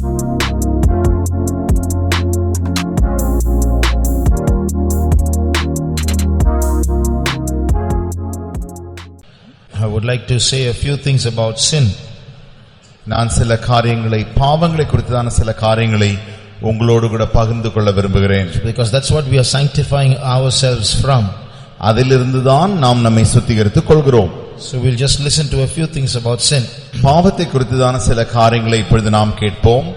I would like to say a few things about sin. நான் சில காரியங்களை பாவங்களை குறித்தான சில காரியங்களை உங்களோடு கூட பகிர்ந்து கொள்ள விரும்புகிறேன். Because that's what we are sanctifying ourselves from. அதிலிருந்து தான் நாம் நம்மை சுத்திகரித்துக் கொள்கிறோம். So we'll just listen to a few things about sin. பாவத்தை குறித்தான சில காரியங்களை இப்பொழுது நாம் கேட்போம்.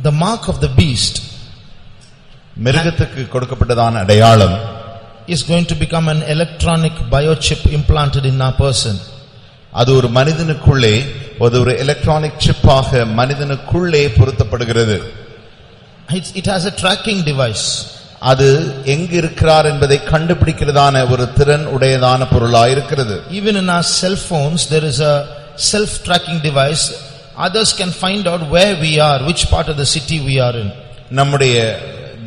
The mark of the beast, மிருகத்துக்கு கொடுக்கப்பட்டதான அடையாளம், is going to become an electronic biochip implanted in our person. அது ஒரு மனிதனுக்குள்ளே ஒரு electronic சிப்பாக மனிதனுக்குள்ளே பொருத்தப்படுகிறது. It has a tracking device. அது எங்கு இருக்கிறார் என்பதை கண்டுபிடிக்கிறதான ஒரு திறன் உடையதான பொருளாய் இருக்கிறது. Even in our cell phones there is a self tracking device. Others can find out where we are, which part of the city we are in. நம்முடைய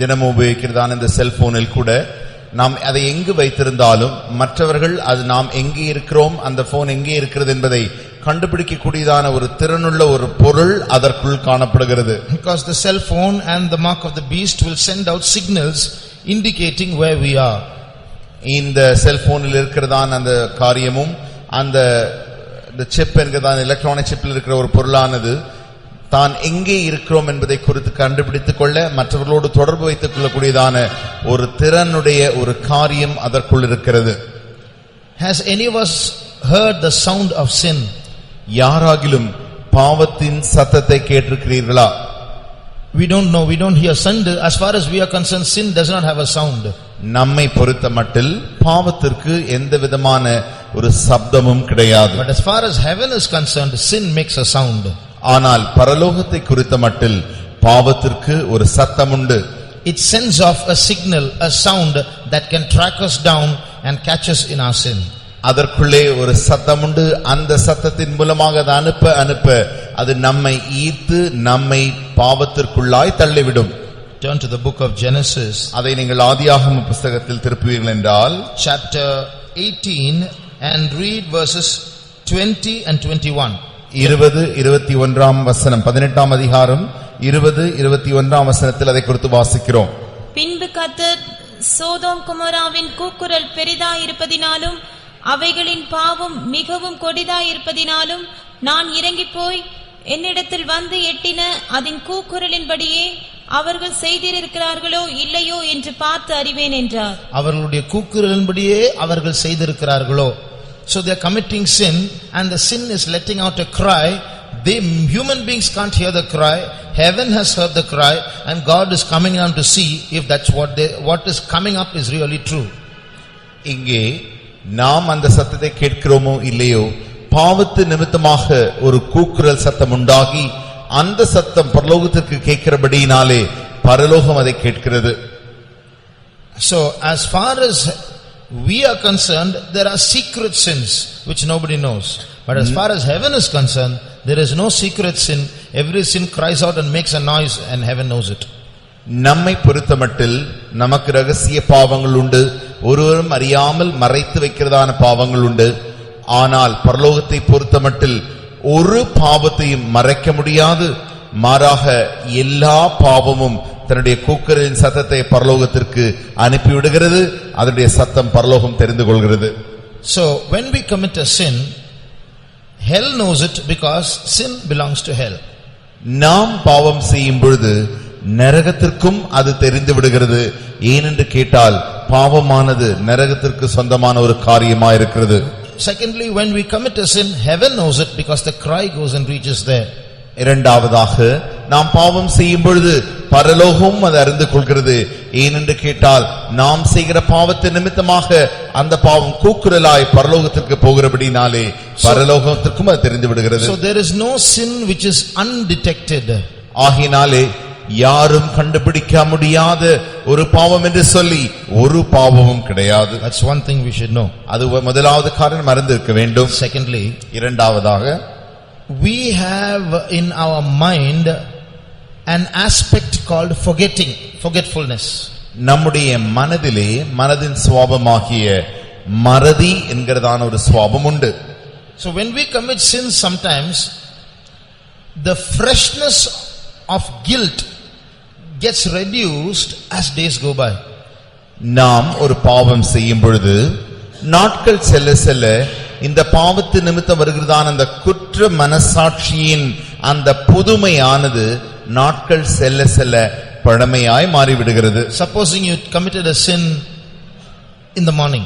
தினமும் உபயோகிக்கிறதான இந்த செல்போனில் கூட நாம் அதை எங்கு வைத்திருந்தாலும் மற்றவர்கள் அது நாம் எங்கே இருக்கிறோம், அந்த போன் எங்கே இருக்கிறது என்பதை கண்டுபிடிக்கக்கூடியதான ஒரு திறனுள்ள ஒரு பொருள் அதற்குள் காணப்படுகிறது. Because the cell phone and the mark of the beast will send out signals indicating where we are. இந்த செல்போனில் இருக்கிறதான அந்த காரியமும் அந்த சிப் என்கிறதான எலக்ட்ரானிக் சிப்பில் இருக்கிற ஒரு பொருளானது தான் எங்கே இருக்கிறோம் என்பதை குறித்து கண்டுபிடித்துக் கொள்ள மற்றவர்களோடு தொடர்பு வைத்துக் கொள்ளக்கூடியதான ஒரு திறனுடைய ஒரு காரியம் அதற்குள் இருக்கிறது. Has any of us heard the sound of sin? யாராகிலும் பாவத்தின் சத்தத்தை கேட்டிருக்கிறீர்களா? We don't know, we don't hear. Sin, as far as we are concerned, sin does not have a sound. நம்மை பொறுத்த மட்டில் பாவத்திற்கு எந்த விதமான ஒரு சப்தமும் கிடையாது. But as far as heaven is concerned, sin makes a sound. ஆனால் பரலோகத்தை குறித்த மட்டில் பாவத்திற்கு ஒரு சத்தம் உண்டு. It sends off a signal, a sound that can track us down and catch us in our sin. அதற்குள்ளே ஒரு சத்தம் உண்டு. அந்த சத்தத்தின் மூலமாக அது அனுப்ப அது நம்மை ஈர்த்து நம்மை பாவத்திற்குள்ளாய் தள்ளிவிடும். Turn to the book of Genesis. அதை நீங்கள் ஆதியாகம புத்தகத்தில் திருப்புவீர்கள் என்றால் chapter 18 and read verses 20 and 21. 20-21 வசனம், 18ஆம் அதிகாரம் 20-21 வசனத்தில் அதை குறித்து வாசிக்கிறோம். பின்பு கர்த்தர் சோதோம் குமோராவின் கூக்குரல் பெரிதாயிருப்பதினாலும் அவைகளின் பாவம் மிகவும் கொடிதாயிருப்பதினாலும் நான் இறங்கிப் போய் என்னிடத்தில் வந்து எட்டின அதன் கூக்குரலின்படியே அவர்கள் செய்திருக்கிறார்களோ இல்லையோ என்று பார்த்து அறிவேன் என்றார். அவர்களுடைய கூக்குரலின்படியே அவர்கள் செய்திருக்கிறார்களோ. So they are committing sin and the sin is letting out a cry. They human beings can't hear the cry. Heaven has heard the cry and God is coming down to see if that's what is coming up is really true. இங்கே நாம் அந்த சத்தத்தை கேட்கிறோமோ இல்லையோ, பாவத்து நிமித்தமாக ஒரு கூக்குரல் சத்தம் உண்டாகி அந்த சத்தம் பரலோகத்திற்கு கேட்கிறபடியினாலே பரலோகம் அதை கேட்கிறது. So as far as we are concerned, there are secret sins which nobody knows. But as far as heaven is concerned, there is no secret sin. Every sin cries out and makes a noise and heaven knows it. நம்மை பொறுத்தமட்டில் நமக்கு ரகசிய பாவங்கள் உண்டு, ஒருவரும் அறியாமல் மறைத்து வைக்கிறதான பாவங்கள் உண்டு. ஆனால் பரலோகத்தை பொறுத்தமட்டில் ஒரு பாவத்தையும் மறைக்க முடியாது. மாறாக எல்லா பாவமும் தன்னுடைய கூக்குரலின் சத்தத்தை பரலோகத்திற்கு அனுப்பிவிடுகிறது. அதனுடைய சத்தம் பரலோகம் தெரிந்து கொள்கிறது. So when we commit a sin, hell knows it because sin belongs to hell. நாம் பாவம் செய்யும் பொழுது நரகத்திற்கும் அது தெரிந்து விடுகிறது. ஏனென்று கேட்டால் பாவமானது நரகத்திற்கு சொந்தமான ஒரு காரியமாக இருக்கிறது. Secondly, when we commit a sin, heaven knows it because the cry goes and reaches there. இரண்டாவதாக நாம் பாவம் செய்யும் பொழுது பரலோகம் அது அறிந்து கொள்கிறது. ஏனென்று கேட்டால் நாம் செய்கிற பாவத்தின் நிமித்தமாக அந்த பாவம் கூக்குரலாய் பரலோகத்திற்கு போகிறபடினாலே பரலோகத்திற்கும் அது தெரிந்து விடுகிறது. So there is no sin which is undetected. ஆகினாலே யாரும் கண்டுபிடிக்க முடியாத ஒரு பாவம் என்று சொல்லி ஒரு பாவமும் கிடையாது. That's one thing we should know. அது முதலாவது காரணம் அறிந்திருக்க வேண்டும். Secondly, இரண்டாவதாக we have in our mind an aspect called forgetfulness. நம்முடைய மனதிலே மனதின் சுவாபமாகிய மறதி என்கிறதான ஒரு சுவாபம் உண்டு. So when we commit sins sometimes the freshness of guilt gets reduced as days go by. நாம் ஒரு பாவம் செய்யும் பொழுது நாட்கள் செல்ல செல்ல இந்த பாவத்து நிமித்தம் வருகிறதான அந்த குற்ற மனசாட்சியின் அந்த புதுமையானது நாட்கள் செல்ல செல்ல பழமையாய் மாறிவிடுகிறது. Supposing you committed a sin in the morning.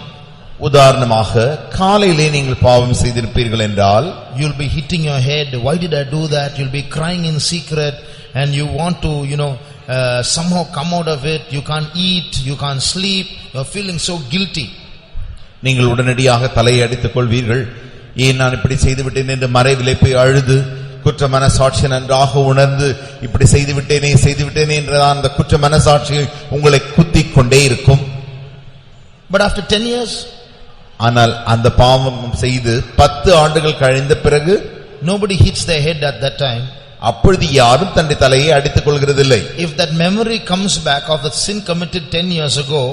உதாரணமாக காலையிலே நீங்கள் பாவம் செய்திருப்பீர்கள் என்றால், you'll be hitting your head, why did I do that? You'll be crying in secret and you want to, somehow come out of it. You can't eat, you can't sleep, you're feeling so guilty. நீங்கள் உடனடியாக தலையை அடித்துக் கொள்வீர்கள். ஏன் நான் இப்படி செய்துவிட்டேன் என்று மறைவிலே போய் அழுது குற்ற மனசாட்சி நன்றாக உணர்ந்து இப்படி செய்துவிட்டேனே என்றதான் அந்த குற்ற மனசாட்சி உங்களை குத்திக் கொண்டே இருக்கும். But after 10 years, ஆனால் அந்த பாவம் செய்து 10 ஆண்டுகள் கழிந்த பிறகு nobody hits their head at that time. அப்பொழுது யாரும் தன்னுடைய தலையை அடித்துக் கொள்கிறதில்லை. If that memory comes back of the sin committed 10 years ago,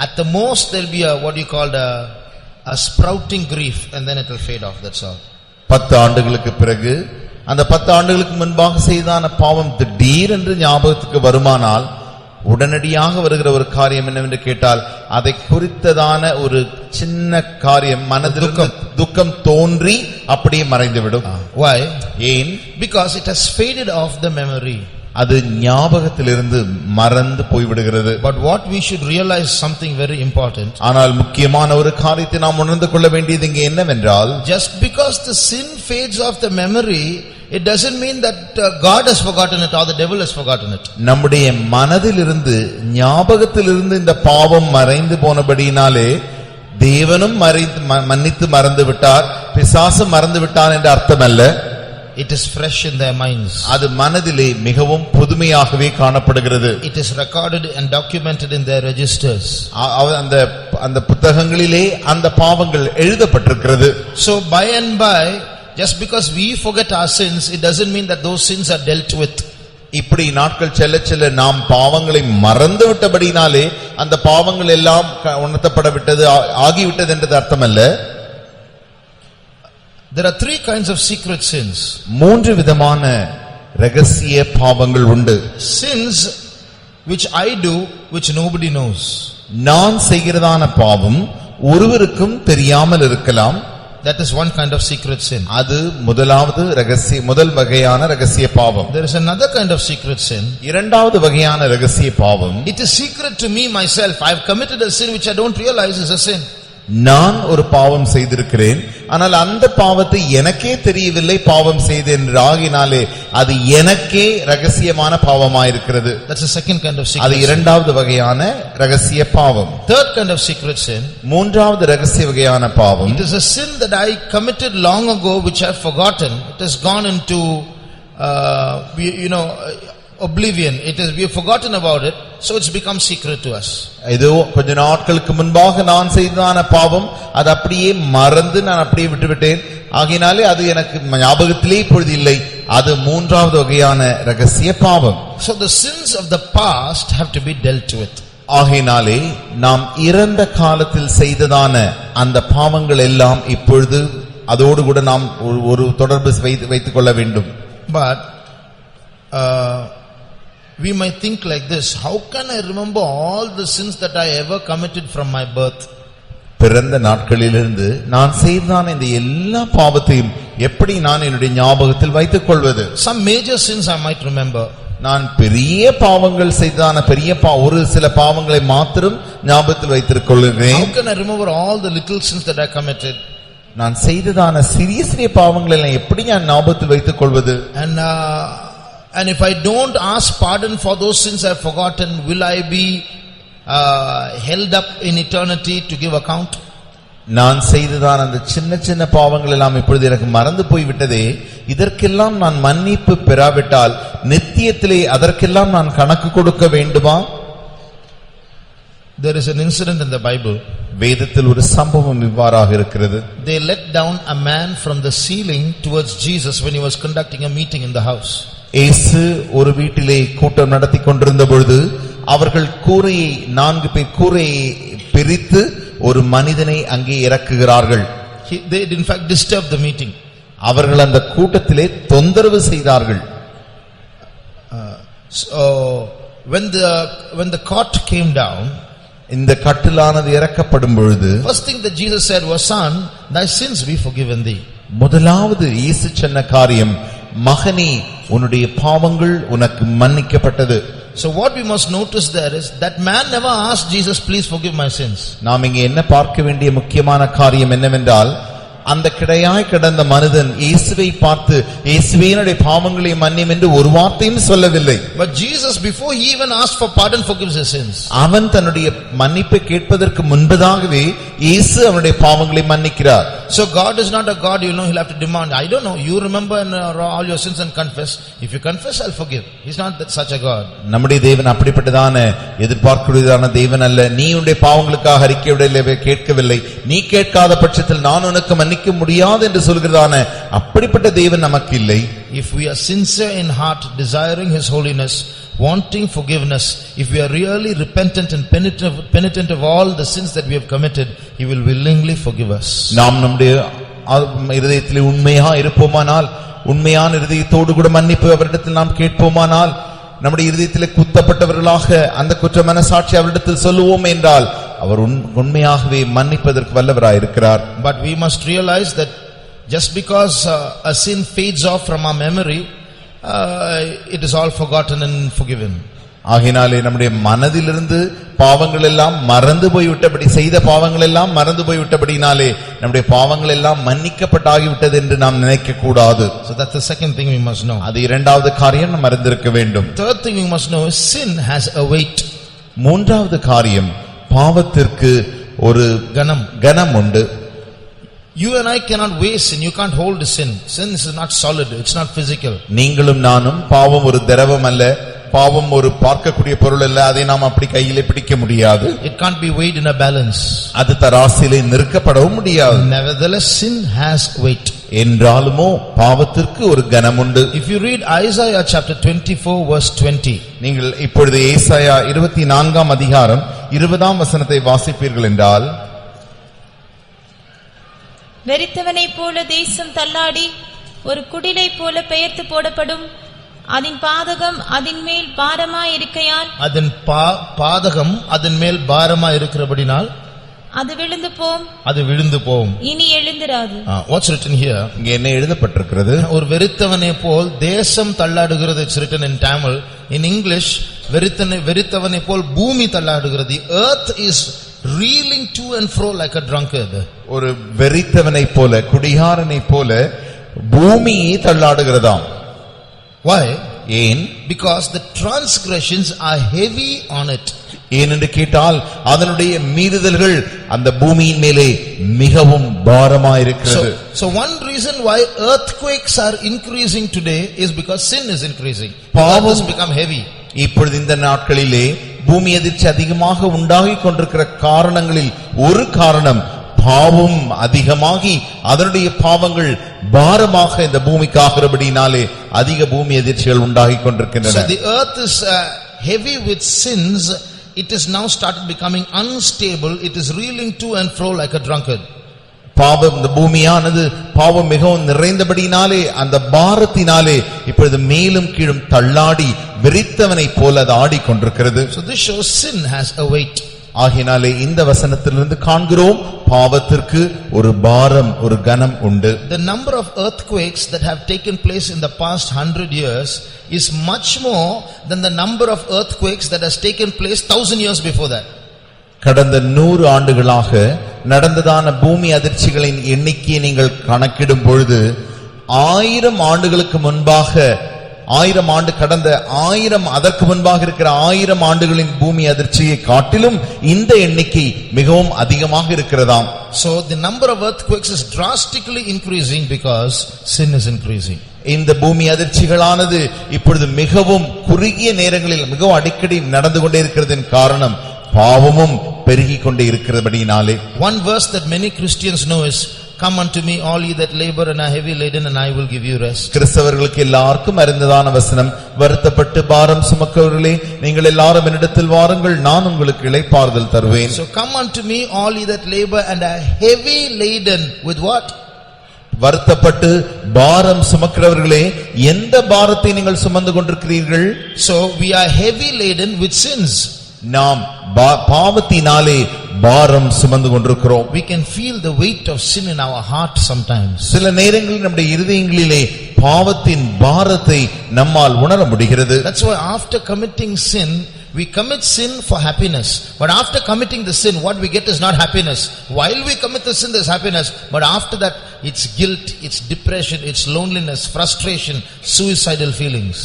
at the most there'll be a sprouting grief and then it will fade off, that's all. 10 ஆண்டுகளுக்கு பிறகு அந்த 10 ஆண்டுகளுக்கு முன்பாக செய்தான பாவம் திடீரென்று ஞாபகத்துக்கு வருமானால் உடனடியாக வருகிற ஒரு காரியம் என்னவென்று கேட்டால், அதை குறித்ததான ஒரு சின்ன காரியம் மனதில் துக்கம் தோன்றி அப்படியே மறைந்துவிடும். Why? ஏன்? Because it has faded off the memory. அது ஞாபகத்திலிருந்து மறந்து போய்விடுகிறது. But what we should realize something very important. ஆனால் முக்கியமான ஒரு காரியத்தை நாம் உணர்ந்து கொள்ள வேண்டியது இங்கே என்னவென்றால், just because the sin fades off the memory, it doesn't mean that God has forgotten it or the devil has forgotten it. நம்முடைய மனதிலிருந்து ஞாபகத்திலிருந்து இந்த பாவம் மறைந்து போனபடியினாலே தேவனும் மன்னித்து மறந்து விட்டார், பிசாசும் மறந்து விட்டான் என்ற அர்த்தம் அல்ல. It is fresh in their minds. அது மனதிலே மிகவும் புதுமையாகவே காணப்படுகிறது. It is recorded and documented in their registers. அந்த புத்தகங்களிலே அந்த பாவங்கள் எழுதப்பட்டிருக்கிறது. So by and by, just because we forget our sins, it doesn't mean that those sins are dealt with. இப்படி நாட்கள் செல்ல செல்ல நாம் பாவங்களை மறந்து விட்டபடினாலே அந்த பாவங்கள் எல்லாம் உணர்த்தப்பட விட்டது ஆகிவிட்டது என்றது அர்த்தமல்ல. There are 3 kinds of secret sins. 3 விதமான ரகசிய பாவங்கள் உண்டு. Sins which I do which nobody knows. நான் செய்கிறதான பாவம் ஒருவருக்கும் தெரியாமல் இருக்கலாம். That is one kind of secret sin. அது முதல் வகையான ரகசிய பாவம். There is another kind of secret sin. இரண்டாவது வகையான ரகசிய பாவம். It is secret to me myself. I have committed a sin which I don't realize is a sin. நான் ஒரு பாவம் செய்திருக்கிறேன், ஆனால் அந்த பாவத்தை எனக்கே தெரியவில்லை பாவம் செய்தேன் ஆகினாலே அது எனக்கே ரகசியமான பாவமாயிருக்கிறது. That's the second kind of secret. அது இரண்டாவது வகையான ரகசிய பாவம். Third kind of secret sin. மூன்றாவது ரகசிய வகையான பாவம். It is a sin that I committed long ago which I have forgotten. It has gone into oblivion. We have forgotten about it, so it's become secret to us. இதோ கொஞ்ச நாட்களுக்கு முன்பாக நான் செய்ததான பாவம் அது அப்படியே மறந்து நான் அப்படியே விட்டுவிட்டேன், ஆகினாலே அது எனக்கு ஞாபகத்திலே இப்பொழுது இல்லை. அது மூன்றாவது வகையான ரகசிய பாவம். So the sins of the past have to be dealt with. ஆகினாலே நாம் இறந்த காலத்தில் செய்ததான அந்த பாவங்கள் எல்லாம் இப்பொழுது அதோடு கூட நாம் ஒரு தொடர்பு வைத்துக் கொள்ள வேண்டும். But we might think like this: how can I remember all the sins that I ever committed from my birth? பிறந்த நாட்களிலிருந்து நான் செய்ததான இந்த எல்லா பாவத்தையும் எப்படி நான் என்னுடைய ஞாபகத்தில் வைத்துக் கொள்வது? Some major sins I might remember. நான் பெரிய பாவங்கள் செய்ததான ஒரு சில பாவங்களை மாத்திரம் ஞாபகத்தில் வைத்துக் கொள்கிறேன். How can I remember all the little sins that I committed? நான் செய்ததான சிறிய சிறிய பாவங்களை எல்லாம் எப்படி நான் ஞாபகத்தில் வைத்துக் கொள்வது? And if I don't ask pardon for those sins I have forgotten, will I be held up in eternity to give account? நான் செய்ததான அந்த சின்ன சின்ன பாவங்கள் எல்லாம் இப்பொழுது எனக்கு மறந்து போய்விட்டதே, இதற்கெல்லாம் நான் மன்னிப்பு பெறாவிட்டால் நித்தியத்திலே அதற்கெல்லாம் நான் கணக்கு கொடுக்க வேண்டுமா? There is an incident in the Bible. வேதத்தில் ஒரு சம்பவம் இவ்வாறாக இருக்கிறது. They let down a man from the ceiling towards Jesus when he was conducting a meeting in the house. இயேசு ஒரு வீட்டிலே கூட்டம் நடத்தி கொண்டிருந்த பொழுது அவர்கள் 4 பேர் கூரையை பிரித்து ஒரு மனிதனை அங்கே இறக்குகிறார்கள். They in fact disturb the meeting. அவர்கள் அந்த கூட்டத்திலே தொந்தரவு செய்தார்கள். So when the cot came down, இந்த கட்டிலானது இறக்கப்படும் பொழுது first thing that Jesus said was, son, thy sins be forgiven thee. முதலாவது இயேசு சொன்ன காரியம், மகனே உன்னுடைய பாவங்கள் உனக்கு மன்னிக்கப்பட்டது. So what we must notice there is that man never asked Jesus, please forgive my sins. நாம் இங்கே என்ன பார்க்க வேண்டிய முக்கியமான காரியம் என்னவென்றால், அந்த கிடையாய் கிடந்த மனிதன் இயேசுவை பார்த்து இயேசுவே என்னுடைய பாவங்களை மன்னியும் என்று ஒரு வார்த்தையும் சொல்லவில்லை. But Jesus, before he even asked for pardon, forgives his sins. அவன் தன்னுடைய மன்னிப்பை கேட்பதற்கு முன்பதாகவே இயேசு அவனுடைய பாவங்களை மன்னிக்கிறார். So God is not a God, he'll have to demand, I don't know, you remember all your sins and confess. If you confess, I'll forgive. He's not such a God. நம்முடைய தேவன் அப்படிப்பட்டதான எதிர்பார்க்கக்கூடியதான தேவன் அல்ல. நீ உன்னுடைய பாவங்களுக்காக அறிக்கையிடவில்லை, கேட்கவில்லை, நீ கேட்காத பட்சத்தில் நான் உனக்கு மன்னிக்க முடியாது என்று சொல்கிறதான அப்படிப்பட்ட தேவன் நமக்கு இல்லை. If we are sincere in heart, desiring his holiness, wanting forgiveness, if we are really repentant and penitent of all the sins that we have committed, he will willingly forgive us. நாம் நம்முடைய இதயத்திலே உண்மையா இருப்போமானால், உண்மையான இதயத்தோடு கூட மன்னிப்பு அவரிடத்தில் நாம் கேட்போமானால், நம்முடைய இதயத்திலே குத்தப்பட்டவர்களாக அந்த குற்ற மனசாட்சி அவரிடத்தில் சொல்லுவோம் என்றால் அவர் உண்மையாகவே மன்னிப்பதற்கு வல்லவராய் இருக்கிறார். But we must realize that just because a sin fades off from our memory, it is all forgotten and forgiven. ஆகினாலே நம்முடைய மனதிலிருந்து பாவங்கள் எல்லாம் மறந்து போய்விட்டபடி, செய்த பாவங்கள் எல்லாம் மறந்து போய்விட்டபடினாலே நம்முடைய பாவங்கள் எல்லாம் மன்னிக்கப்பட்டாகிவிட்டது என்று நாம் நினைக்க கூடாது. So that's the second thing we must know. அது இரண்டாவது காரியம் நாம் அறிந்திருக்க வேண்டும். Third thing we must know is sin has a weight. மூன்றாவது காரியம், பாவத்திற்கு ஒரு கனம் உண்டு. You and I cannot weigh sin. You can't hold sin. Sin is not solid. It's not physical. நீங்களும் நானும், பாவம் ஒரு திரவம் அல்ல, பாவம் ஒரு பார்க்கக்கூடிய பொருள் அல்ல, அதை நாம் அப்படி கையிலே பிடிக்க முடியாது. It can't be weighed in a balance. அது தராசிலே நிறுக்கப்படவும் முடியாது. Nevertheless, sin has weight. என்றாலுமோ பாவத்திற்கு ஒரு கனம் உண்டு. If you read Isaiah chapter 24 verse 20, நீங்கள் இப்பொழுது ஏசாயா 24ஆம் அதிகாரம் 20ஆம் வசனத்தை வாசிப்பீர்கள் என்றால், வெறித்தவனைப் போல தேசம் தள்ளாடி ஒரு குடிலை போல பெயர்த்து போடப்படும், அதன் பாதகம் அதன் மேல் பாரமாய் இருக்கையால், அதன் பாதகம் அதன் மேல் பாரமாய் இருக்கிறபடினால் அது விழுந்து போம், இனி எழுந்திராது. What's written here? இங்கே என்ன எழுதப்பட்டிருக்கிறது? ஒரு வெறித்தவனை போல் தேசம் தள்ளாடுகிறது. It's written in Tamil. In English, வெறித்தவனை போல் பூமி தள்ளாடுகிறது. The earth is reeling to and fro like a drunkard. ஒரு வெறித்தவனை போல, குடிகாரனை போல பூமியை தள்ளாடுகிறதாம். Why? ஏன்? Because the transgressions are heavy on it. ஏனென்று கேட்டால் அதனுடைய மீறுதல்கள் அந்த பூமியின் மேலே மிகவும் பாரமாயிருக்கிறது. So one reason why earthquakes are increasing today is because sin is increasing. பாவம் has become heavy. இப்பொழுது இந்த நாட்களிலே பூமி அதிர்ச்சி அதிகமாக உண்டாகிக் கொண்டிருக்கிற காரணங்களில் ஒரு காரணம், பாவம் அதிகமாகி அதனுடைய பாவங்கள் பாரமாக இந்த பூமிக்கு ஆகிறபடினாலே அதிக பூமி அதிர்ச்சிகள் உண்டாகிக் கொண்டிருக்கின்றன. So the earth is heavy with sins. It is now started becoming unstable. It is reeling to and fro like a drunkard. பாவம், இந்த பூமியானது பாவம் மிகவும் நிறைந்தபடினாலே அந்த பாரத்தினாலே இப்பொழுது மேலும் கீழும் தள்ளாடி வெறித்தவனை போல அது ஆடிக்கொண்டிருக்கிறது. So this shows sin has a weight. ஆகினாலே இந்த வசனத்திலிருந்து காண்கிறோம், பாவத்திற்கு ஒரு பாரம், ஒரு கனம் உண்டு. The number of earthquakes that have taken place in the past 100 years is much more than the number of earthquakes that has taken place 1000 years before that. கடந்த 100 ஆண்டுகளாக நடந்ததான பூமி அதிர்ச்சிகளின் எண்ணிக்கையை நீங்கள் கணக்கிடும் பொழுது 1000 ஆண்டுகளுக்கு முன்பாக, 1000 ஆண்டு கடந்த 1000 அதற்கு முன்பாக இருக்கிற 1000 ஆண்டுகளின் பூமி அதிர்ச்சியை காட்டிலும் இந்த எண்ணிக்கை மிகவும் அதிகமாக இருக்கிறதாம். So the number of earthquakes is drastically increasing because sin is increasing. இந்த பூமி அதிர்ச்சிகளானது இப்பொழுது மிகவும் குறுகிய நேரங்களில் மிகவும் அடிக்கடி நடந்து கொண்டே இருக்கிறதின் காரணம் பாவமும் பெருகிக் கொண்டே இருக்கிறபடியினாலே. One verse that many Christians know is, come unto me all ye that labor and are heavy laden and I will give you rest. கிறிஸ்தவர்களுக்கு எல்லாருக்கும் அறிந்ததான வசனம், வருத்தப்பட்டு பாரம் சுமக்கிறவர்களே நீங்கள் எல்லாரும் என்னிடத்தில் வாருங்கள், நான் உங்களுக்கு இளைப்பாறுதல் தருவேன். So come unto me all ye that labor and are heavy laden with what? வருத்தப்பட்டு பாரம் சுமக்கிறவர்களே, எந்த பாரத்தை நீங்கள் சுமந்து கொண்டிருக்கிறீர்கள்? So we are heavy laden with sins. நாம் பாவத்தினாலே பாரம் சுமந்து கொண்டிருக்கிறோம். We can feel the weight of sin in our heart sometimes. சில நேரங்களில் நம்முடைய இருதயங்களிலே பாவத்தின் பாரத்தை நம்மால் உணர முடிகிறது. That's why after committing sin, we commit sin for happiness. But after committing the sin, what we get is not happiness. While we commit the sin, there's happiness. But after that, it's guilt, it's depression, it's loneliness, frustration, suicidal feelings.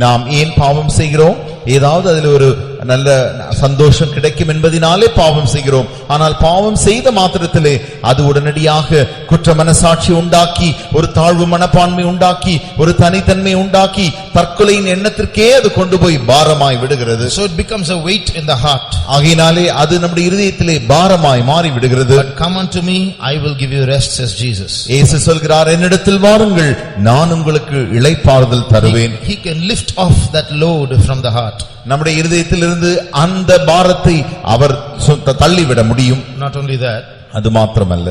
நாம் ஏன் பாவம் செய்கிறோம்? ஏதாவது அதில் ஒரு நல்ல சந்தோஷம் கிடைக்கும் என்பதினாலே பாவம் செய்கிறோம். ஆனால் பாவம் செய்த மாத்திரத்திலே அது உடனடியாக குற்ற மனசாட்சி உண்டாக்கி, ஒரு தாழ்வு மனப்பான்மை உண்டாக்கி, ஒரு தனித்தன்மை உண்டாக்கி, தற்கொலையின் எண்ணத்திற்கே அது கொண்டு போய் பாரமாய் விடுகிறது. So it becomes a weight in the heart. ஆகையினாலே அது நம்முடைய இருதயத்திலே பாரமாய் மாறி விடுகிறது. But come unto me, I will give you rest, says Jesus. இயேசு சொல்கிறார், என்னிடத்தில் வாருங்கள், நான் உங்களுக்கு இளைப்பாறுதல் தருவேன். He can lift off that load from the heart. நம்முடைய இருதயத்திலிருந்து அந்த பாரத்தை அவர் தள்ளிவிட முடியும். Not only that, அது மாத்திரமல்ல,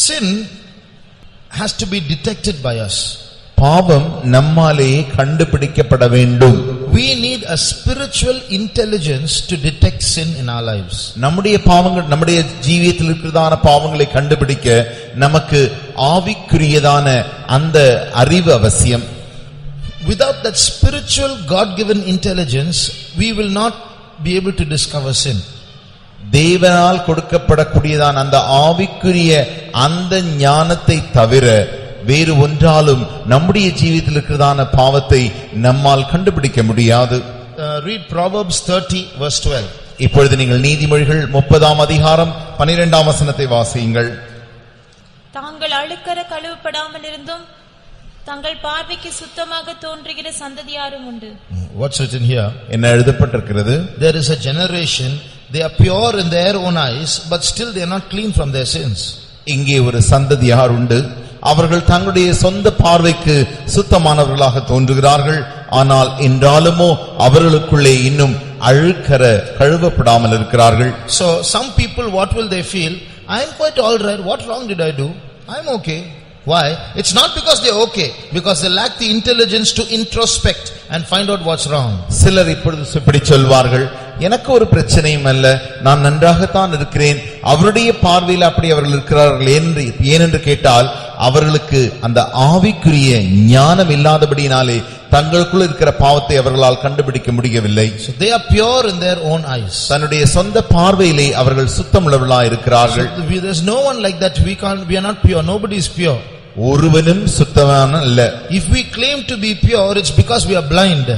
sin has to be detected by us. பாவம் நம்மாலே கண்டுபிடிக்கப்பட வேண்டும். We need a spiritual intelligence to detect sin in our lives. நம்முடைய பாவங்கள், நம்முடைய ஜீவியத்தில் இருக்கிறதான பாவங்களை கண்டுபிடிக்க நமக்கு ஆவிக்குரியதான அந்த அறிவு அவசியம். Without that spiritual God-given intelligence, we will not be able to discover sin. தேவனால் கொடுக்கப்படக்கூடியதான அந்த ஆவிக்குரிய அந்த ஞானத்தை தவிர வேறு ஒன்றாலும் நம்முடைய ஜீவியத்தில் இருக்கிறதான பாவத்தை நம்மால் கண்டுபிடிக்க முடியாது. Read Proverbs 30 verse 12. இப்பொழுது நீங்கள் நீதிமொழிகள் 30ஆம் அதிகாரம் 12ஆம் வசனத்தை வாசியுங்கள். தாங்கள் அழுக்கற கழுவப்படாமல் இருந்தும் தங்கள் பார்வைக்கு சுத்தமாக தோன்றுகிற சந்ததியாரும் உண்டு. What's written here? என்ன எழுதப்பட்டிருக்கிறது? There is a generation, they are pure in their own eyes, but still they are not clean from their sins. இங்கே ஒரு சந்ததியார் உண்டு, அவர்கள் தங்களுடைய சொந்த பார்வைக்கு சுத்தமானவர்களாக தோன்றுகிறார்கள், ஆனால் என்றாலுமோ அவர்களுக்குள்ளே இன்னும் அழுக்கற கழுவப்படாமல் இருக்கிறார்கள். So some people, what will they feel? I am quite all right, what wrong did I do? I am okay. Why? It's not because they are okay, because they lack the intelligence to introspect and find out what's wrong. சிலர் இப்படி சொல்வார்கள், எனக்கு ஒரு பிரச்சனையும் அல்ல, நான் நன்றாகத்தான் இருக்கிறேன். அவருடைய பார்வையில் அப்படி அவர்கள் இருக்கிறார்கள் ஏனென்று கேட்டால், அவர்களுக்கு அந்த ஆவிக்குரிய ஞானம் இல்லாதபடியினாலே தங்களுக்குள் இருக்கிற பாவத்தை அவர்களால் கண்டுபிடிக்க முடியவில்லை. So they are pure in their own eyes. தன்னுடைய சொந்த பார்வையிலே அவர்கள் சுத்தமுள்ளவர்களாய் இருக்கிறார்கள். So there's no one like that. We are not pure. Nobody is pure. ஒருவனும் சுத்தமான அல்ல. If we claim to be pure, it's because we are blind.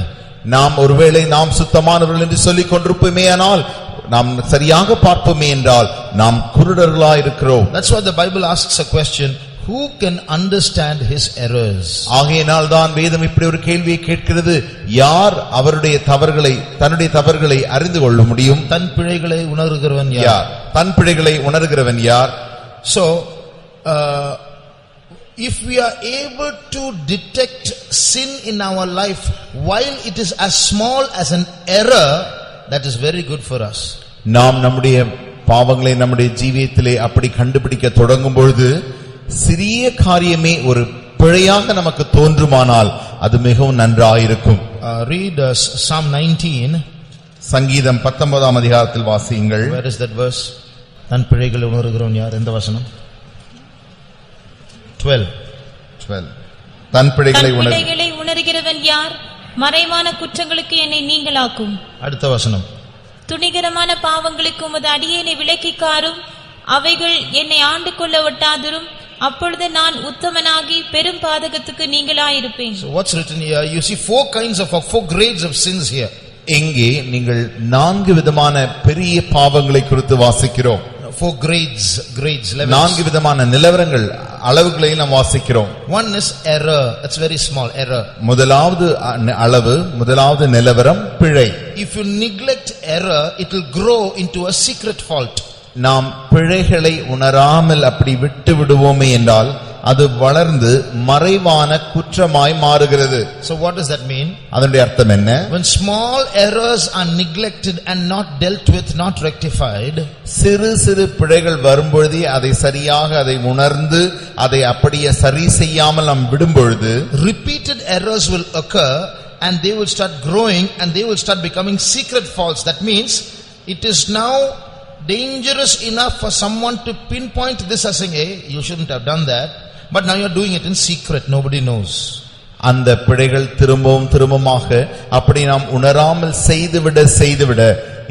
நாம் ஒருவேளை நாம் சுத்தமானவர்கள் என்று சொல்லிக் கொண்டிருப்போமே, ஆனால் நாம் சரியாக பார்ப்போமே என்றால் நாம் குருடர்களாய் இருக்கிறோம். That's why the Bible asks a question, who can understand his errors? ஆகையினால் தான் வேதம் இப்படி ஒரு கேள்வியை கேட்கிறது, யார் அவருடைய தவறுகளை, தன்னுடைய தவறுகளை அறிந்து கொள்ள முடியும்? தன் பிழைகளை உணர்கிறவன் யார்? தன் பிழைகளை உணர்கிறவன் யார்? So if we are able to detect sin in our life while it is as small as an error, that is very good for us. நாம் நம்முடைய பாவங்களை நம்முடைய ஜீவியத்திலே அப்படி கண்டுபிடிக்க தொடங்கும் பொழுது, சிறிய காரியமே ஒரு பிழையாக நமக்கு தோன்றுமானால் அது மிகவும் நன்றாயிருக்கும். Read Psalm 19. சங்கீதம் 19ஆம் அதிகாரத்தில் வாசியுங்கள். Where is that verse? தன் பிழைகளை உணர்கிறவன் யார்? எந்த வசனம்? 12. தன் பிழைகளை உணர்கிறவன் யார்? மறைவான குற்றங்களுக்கு என்னை நீங்களாக்கும். அடுத்த வசனம். துணிகரமான பாவங்களுக்கு உமது அடியேனை விலக்கிக்காரும், அவைகள் என்னை ஆண்டு கொள்ள ஒட்டாதிரும். அப்பொழுது நான் உத்தமனாகி பெரும் பாதகத்துக்கு நீங்களாயிருப்பேன். So what's written here? You see four grades of sins here. இங்கே நீங்கள் 4 விதமான பெரிய பாவங்களை குறித்து வாசிக்கிறோம். 4 grades, levels. 4 விதமான நிலவரங்கள், அளவுகளை நாம் வாசிக்கிறோம். One is error. It's very small error. முதலாவது அளவு, முதலாவது நிலவரம் பிழை. If you neglect error, it will grow into a secret fault. நாம் பிழைகளை உணராமல் அப்படி விட்டு விடுவோமே என்றால் அது வளர்ந்து மறைவான குற்றமாய் மாறுகிறது. So what does that mean? அதனுடைய அர்த்தம் என்ன? When small errors are neglected and not dealt with, not rectified, சிறு சிறு பிழைகள் வரும்பொழுது அதை சரியாக அதை உணர்ந்து அதை அப்படியே சரி செய்யாமல் நாம் விடும்பொழுது repeated errors will occur and they will start growing and they will start becoming secret faults. That means it is now dangerous enough for someone to pinpoint this as saying, hey, you shouldn't have done that, but now you're doing it in secret, nobody knows. அந்த பிழைகள் திரும்பமாக அப்படி நாம் உணராமல் செய்துவிட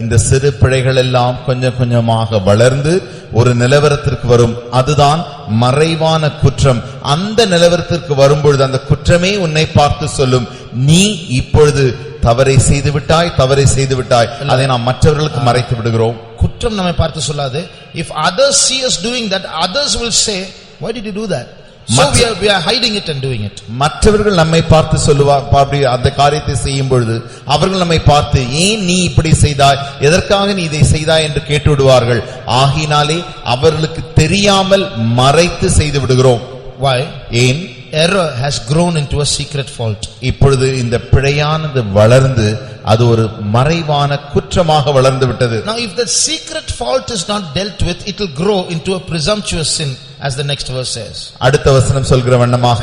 இந்த சிறு பிழைகள் எல்லாம் கொஞ்சம் கொஞ்சமாக வளர்ந்து ஒரு நிலவரத்திற்கு வரும். அதுதான் மறைவான குற்றம். அந்த நிலவரத்திற்கு வரும்பொழுது அந்த குற்றமே உன்னை பார்த்து சொல்லும், நீ இப்பொழுது தவறை செய்து விட்டாய். அதை நாம் மற்றவர்களுக்கு மறைத்து விடுகிறோம். குற்றம் நம்மை பார்த்து சொல்லாது. If others see us doing that, others will say, why did you do that? So we are hiding it and doing it. மற்றவர்கள் நம்மை பார்த்து சொல்லுவார், அந்த காரியத்தை செய்யும் பொழுது அவர்கள் நம்மை பார்த்து ஏன் நீ இப்படி செய்தாய், எதற்காக நீ இதை செய்தாய் என்று கேட்டு விடுவார்கள். ஆகினாலே அவர்களுக்கு தெரியாமல் மறைத்து செய்து விடுகிறோம். Why? ஏன்? Error has grown into a secret fault. இப்பொழுது இந்த பிழையானது வளர்ந்து அது ஒரு மறைவான குற்றமாக வளர்ந்து விட்டது. Now if the secret fault is not dealt with, it will grow into a presumptuous sin, as the next verse says. அடுத்த வசனம் சொல்கிற வண்ணமாக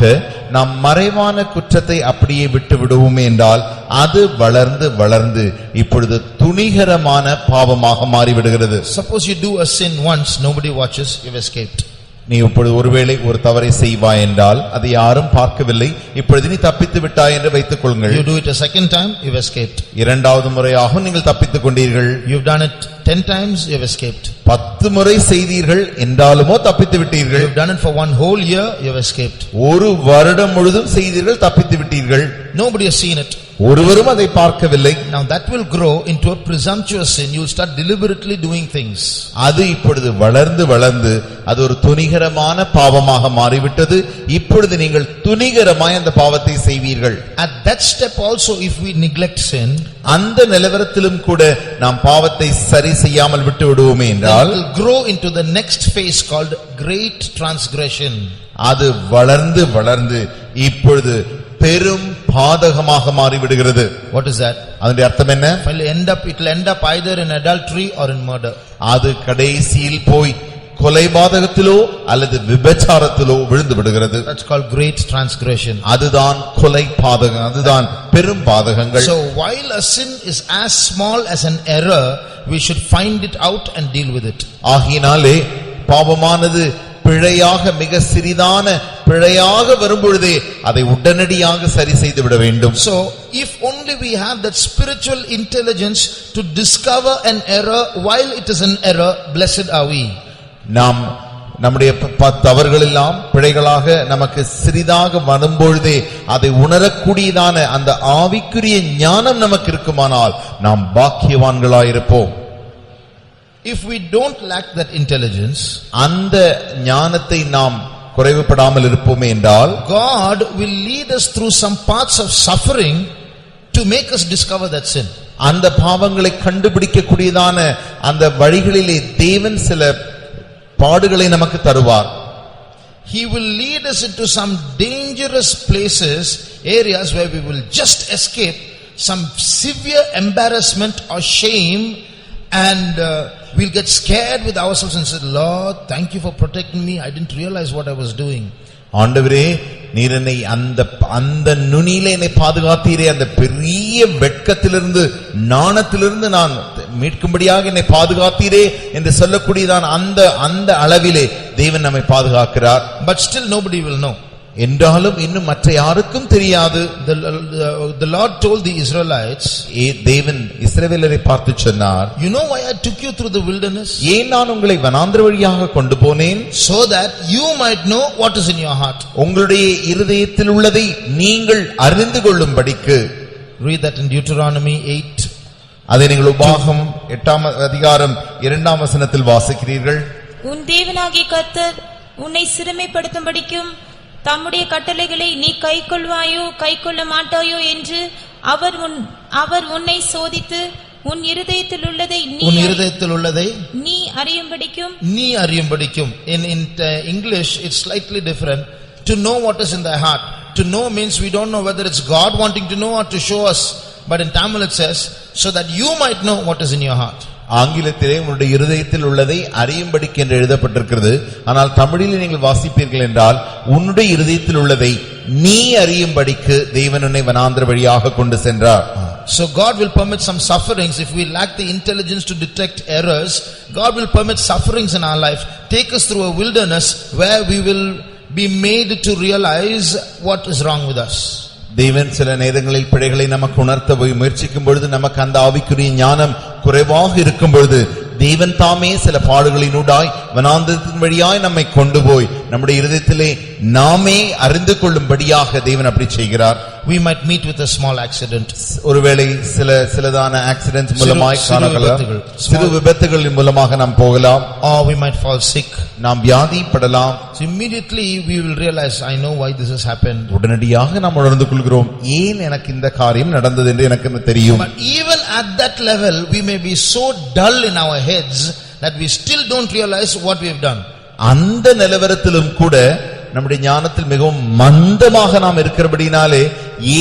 நாம் மறைவான குற்றத்தை அப்படியே விட்டு விடுவோமே என்றால் அது வளர்ந்து இப்பொழுது துணிகரமான பாவமாக மாறிவிடுகிறது. Suppose you do a sin once, nobody watches, you've escaped. நீ இப்பொழுது ஒருவேளை ஒரு தவறை செய்வாய் என்றால் அதை யாரும் பார்க்கவில்லை, இப்பொழுது நீ தப்பித்து விட்டாய் என்று வைத்துக் கொள்ளுங்கள். You do it a second time, you've escaped. இரண்டாவது முறையாக நீங்கள் தப்பித்துக் கொண்டீர்கள். You've done it 10 times, you've escaped. 10 முறை செய்தீர்கள் என்றாலுமோ தப்பித்து விட்டீர்கள். You've done it for one whole year, you've escaped. ஒரு வருடம் முழுதும் செய்தீர்கள், தப்பித்து விட்டீர்கள். Nobody has seen it. ஒருவரும் அதை பார்க்கவில்லை. Now that will grow into a presumptuous sin. You will start deliberately doing things. அது இப்பொழுது வளர்ந்து அது ஒரு துணிகரமான பாவமாக மாறிவிட்டது. இப்பொழுது நீங்கள் துணிகரமாய் அந்த பாவத்தை செய்வீர்கள். At that step also, if we neglect sin, அந்த நிலவரத்திலும் கூட நாம் பாவத்தை சரி செய்யாமல் விட்டு விடுவோமே என்றால் it will grow into the next phase called great transgression. அது வளர்ந்து இப்பொழுது பெரும் பாதகமாக மாறிவிடுகிறது. What is that? அதனுடைய அர்த்தம் என்ன? It will end up either in adultery or in murder. அது கடைசியில் போய் கொலைபாதகத்திலோ அல்லது விபச்சாரத்திலோ விழுந்து விடுகிறது. That's called great transgression. அதுதான் கொலை பாதகம், அதுதான் பெரும் பாதகங்கள். So while a sin is as small as an error, we should find it out and deal with it. ஆகினாலே பாவமானது பிழையாக மிக சிறிதான பிழையாக வரும்பொழுதே அதை உடனடியாக சரி செய்து விட வேண்டும். So if only we have that spiritual intelligence to discover an error while it is an error, blessed are we. நாம் நம்முடைய தவறுகள் எல்லாம் பிழைகளாக நமக்கு சிறிதாக வரும்பொழுதே அதை உணரக்கூடியதான அந்த ஆவிக்குரிய ஞானம் நமக்கு இருக்குமானால் நாம் பாக்கியவான்களாயிருப்போம். If we don't lack that intelligence, அந்த ஞானத்தை நாம் குறைவுபடாமல் இருப்போமே என்றால் God will lead us through some paths of suffering to make us discover that sin. அந்த பாவங்களை கண்டுபிடிக்க கூடியதான அந்த வழிகளிலே தேவன் சில பாடுகளை நமக்கு தருவார். He will lead us into some dangerous places, areas where we will just escape some severe embarrassment or shame, and we'll get scared with ourselves and say, Lord, thank you for protecting me. I didn't realize what I was doing. ஆண்டவரே, நீர் என்னை அந்த நுனியிலே என்னை பாதுகாத்தீரே, அந்த பெரிய வெட்கத்திலிருந்து நாணத்திலிருந்து நான் மீட்கும்படியாக என்னை பாதுகாத்தீரே என்று சொல்லக்கூடியதான் அந்த அளவிலே தேவன் நம்மை பாதுகாக்கிறார். But still nobody will know. என்றாலும் இன்னும் மற்ற யாருக்கும் தெரியாது. The Lord told the Israelites, தேவன் இஸ்ரவேலரை பார்த்து சொன்னார், you know why I took you through the wilderness? ஏன் நான் உங்களை வனாந்திர வழியாக கொண்டு போனேன்? So that you might know what is in your heart. உங்களுடைய இருதயத்தில் உள்ளதை நீங்கள் அறிந்து கொள்ளும்படிக்கு. Read that in Deuteronomy 8. அதை நீங்கள் உபாகம் 8ஆம் அதிகாரம் 2ஆம் வசனத்தில் வாசிக்கிறீர்கள். உன் தேவனாகிய கர்த்தர் உன்னை சிறுமைப்படுத்தும்படிக்கும் தம்முடைய கட்டளைகளை நீ கைக்கொள்வாயோ கைக்கொள்ள மாட்டாயோ என்று அவர் உன்னை சோதித்து உன் இருதயத்தில் உள்ளதை உன் இருதயத்தில் உள்ளதை நீ அறியும்படிக்கும் நீ அறியும்படிக்கும். In English it's slightly different. To know what is in thy heart. To know means we don't know whether it's God wanting to know or to show us. But in Tamil it says, so that you might know what is in your heart. ஆங்கிலத்திலே உன்னுடைய இருதயத்தில் உள்ளதை அறியும்படிக்கு என்று எழுதப்பட்டிருக்கிறது. ஆனால் தமிழில் நீங்கள் வாசிப்பீர்கள் என்றால் உன்னுடைய இருதயத்தில் உள்ளதை நீ அறியும்படிக்கு தேவன் உன்னை வனாந்திர வழியாக கொண்டு சென்றார். So God will permit some sufferings if we lack the intelligence to detect errors. God will permit sufferings in our life, take us through a wilderness where we will be made to realize what is wrong with us. தேவன் சில நேரங்களில் பிழைகளை நமக்கு உணர்த்த முயற்சிக்கும் பொழுது நமக்கு அந்த ஆவிக்குரிய ஞானம் குறைவாக இருக்கும் பொழுது தேவன் தாமே சில பாடுகளினூடாய் வனாந்திரத்தின் வழியாய் நம்மை கொண்டு போய் நம்முடைய இருதயத்திலே நாமே அறிந்து கொள்ளும்படியாக தேவன் அப்படி செய்கிறார். We might meet with a small accident. ஒருவேளை சிலதான ஆக்சிடென்ட்ஸ் மூலமாய் காணலாம், சிறு விபத்துகளின் மூலமாக நாம் போகலாம். Or we might fall sick. நாம் வியாதிப்படலாம். So immediately we will realize, I know why this has happened. உடனடியாக நாம் உணர்ந்து கொள்கிறோம், ஏன் எனக்கு இந்த காரியம் நடந்தது என்று எனக்கு தெரியும். But even at that level we may be so dull in our heads that we still don't realize what we have done. அந்த நிலவரத்திலும் கூட நம்முடைய ஞானத்தில் மிகவும் மந்தமாக நாம் இருக்கிறபடினாலே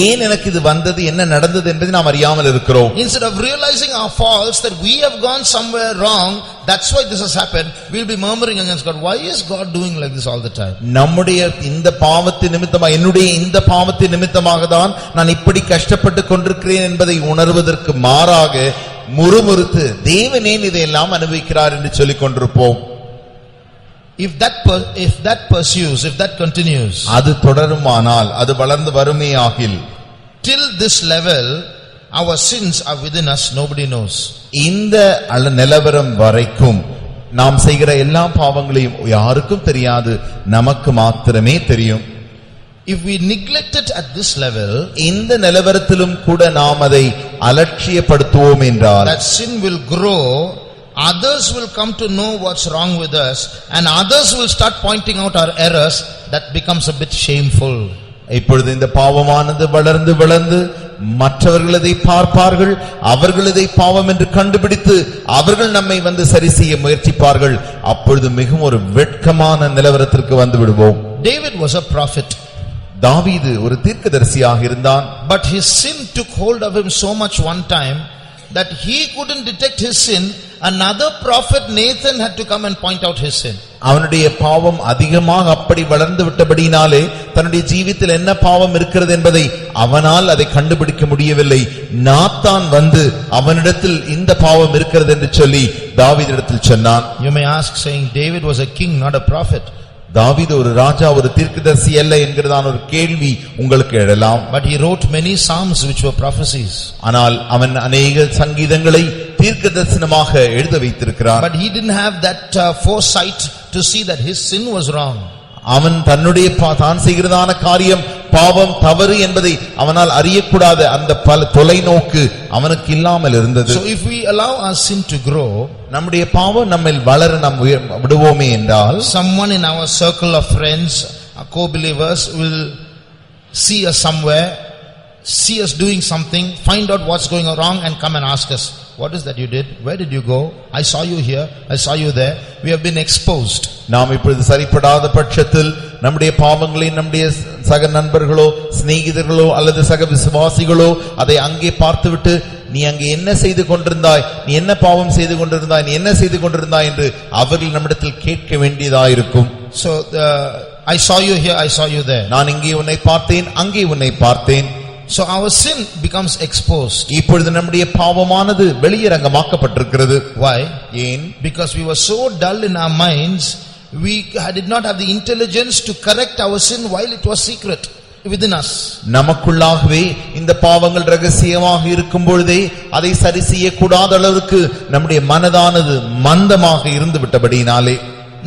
ஏன் எனக்கு இது வந்தது, என்ன நடந்தது என்பதை நாம் அறியாமல் இருக்கிறோம். Instead of realizing our faults, that we have gone somewhere wrong, that's why this has happened, we'll be murmuring against God. Why is God doing like this all the time? நம்முடைய இந்த பாவத்தின் நிமித்தமாக, என்னுடைய இந்த பாவத்தின் நிமித்தமாக தான் நான் இப்படி கஷ்டப்பட்டு கொண்டிருக்கிறேன் என்பதை உணர்வதற்கு மாறாக முறுமுறுத்து தேவனே இதையெல்லாம் அனுபவிக்கிறார் என்று சொல்லிக் கொண்டிருப்போம். If that pursues, if that continues, அது தொடருமானால், அது வளர்ந்து வருமேயாகில், till this level our sins are within us, nobody knows. இந்த நிலவரம் வரைக்கும் நாம் செய்கிற எல்லா பாவங்களையும் யாருக்கும் தெரியாது, நமக்கு மாத்திரமே தெரியும். If we neglect it at this level, இந்த நிலவரத்திலும் கூட நாம் அதை அலட்சியப்படுத்துவோம் என்றால், that sin will grow. Others will come to know what's wrong with us, and others will start pointing out our errors. That becomes a bit shameful. இப்பொழுது இந்த பாவமானது வளர்ந்து வளர்ந்து மற்றவர்கள் இதை பார்ப்பார்கள், அவர்கள் இதை பாவம் என்று கண்டுபிடித்து அவர்கள் நம்மை வந்து சரி செய்ய முயற்சிப்பார்கள். அப்பொழுது மிகவும் ஒரு வெட்கமான நிலவரத்திற்கு வந்து விடுவோம். David was a prophet. தாவீது ஒரு தீர்க்கதரிசியாக இருந்தான். But his sin took hold of him so much one time that he couldn't detect his sin. Another prophet Nathan had to come and point out his sin. அவனுடைய பாவம் அதிகமாக அப்படி வளர்ந்து விட்டபடினாலே தன்னுடைய ஜீவித்தில் என்ன பாவம் இருக்கிறது என்பதை அவனால் அதை கண்டுபிடிக்க முடியவில்லை. நாத்தான் வந்து அவனிடத்தில் இந்த பாவம் இருக்கிறது என்று சொல்லி தாவீதிடத்தில் சொன்னான். You may ask, saying David was a king, not a prophet. தாவீது ஒரு ராஜா, ஒரு தீர்க்கதரிசி அல்ல என்கிறதான ஒரு கேள்வி உங்களுக்கு எழலாம். But he wrote many psalms which were prophecies. ஆனால் அவன் அநேக சங்கீதங்களை தீர்க்கதரிசனமாக எழுத வைத்திருக்கிறான். But he didn't have that foresight to see that his sin was wrong. அவன் தன்னுடைய தான் செய்கிறதான காரியம் பாவம் தவறு என்பதை அவனால் அறியக்கூடாத அந்த பல தொலைநோக்கு அவனுக்கு இல்லாமல் இருந்தது. So if we allow our sin to grow, நம்முடைய பாவம் நம்மில் வளர நாம் விடுவோமே என்றால், someone in our circle of friends, co-believers, will see us somewhere, see us doing something, find out what's going wrong and come and ask us, what is that you did? Where did you go? I saw you here, I saw you there. We have been exposed. நாம் இப்பொழுது சரிப்படாத பட்சத்தில் நம்முடைய பாவங்களை நம்முடைய சக நண்பர்களோ சிநேகிதர்களோ அல்லது சக விசுவாசிகளோ அதை அங்கே பார்த்துவிட்டு, நீ அங்கே என்ன செய்து கொண்டிருந்தாய், நீ என்ன பாவம் செய்து கொண்டிருந்தாய், நீ என்ன செய்து கொண்டிருந்தாய் என்று அவர்கள் நம்மிடத்தில் கேட்க வேண்டியதாயிருக்கும். So I saw you here, I saw you there. நான் இங்கே உன்னை பார்த்தேன், அங்கே உன்னை பார்த்தேன். So our sin becomes exposed. இப்பொழுது நம்முடைய பாவமானது வெளியரங்கமாக்கப்பட்டிருக்கிறது. Why? ஏன்? Because we were so dull in our minds, we did not have the intelligence to correct our sin while it was secret within us. நமக்குள்ளாகவே இந்த பாவங்கள் ரகசியமாக இருக்கும் பொழுதே அதை சரி செய்யக்கூடாத அளவுக்கு நம்முடைய மனதானது மந்தமாக இருந்து விட்டபடினாலே,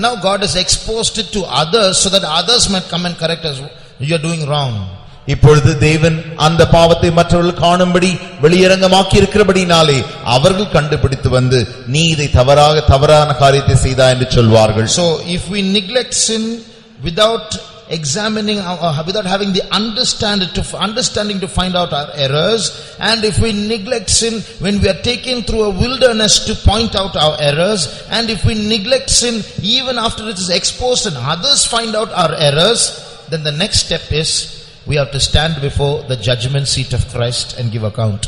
Now God has exposed it to others so that others might come and correct us. You are doing wrong. இப்பொழுது தேவன் அந்த பாவத்தை மற்றவர்கள் காணும்படி வெளியரங்கமாக்கி இருக்கிறபடினாலே அவர்கள் கண்டுபிடித்து வந்து, நீ இதை தவறான காரியத்தை செய்தாய் என்று சொல்வார்கள். So if we neglect sin without examining, without having the understanding to find out our errors, and if we neglect sin when we are taken through a wilderness to point out our errors, and if we neglect sin even after it is exposed and others find out our errors, then the next step is we have to stand before the judgment seat of Christ and give account.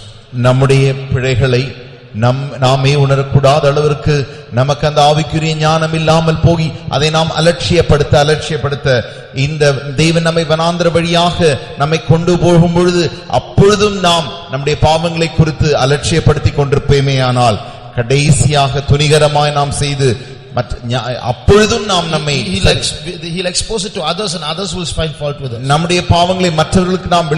நம்முடைய பிழைகளை நாமே உணரக்கூடாத அளவிற்கு நமக்கு அந்த ஆவிக்குரிய ஞானம் இல்லாமல் போகி அதை நாம் அலட்சியப்படுத்த இந்த தேவன் நம்மை வனாந்தர வழியாக நம்மை கொண்டு போகும் பொழுது அப்பொழுதும் நாம் நம்முடைய பாவங்களை குறித்து அலட்சியப்படுத்திக் கொண்டிருப்பேமேயானால் கடைசியாக துணிகரமாய் நாம் செய்து அப்பொழுதும் நாம் நம்மை he'll expose it to others and others will find fault with us. நம்முடைய பாவங்களை மற்றவர்களுக்கு நாம்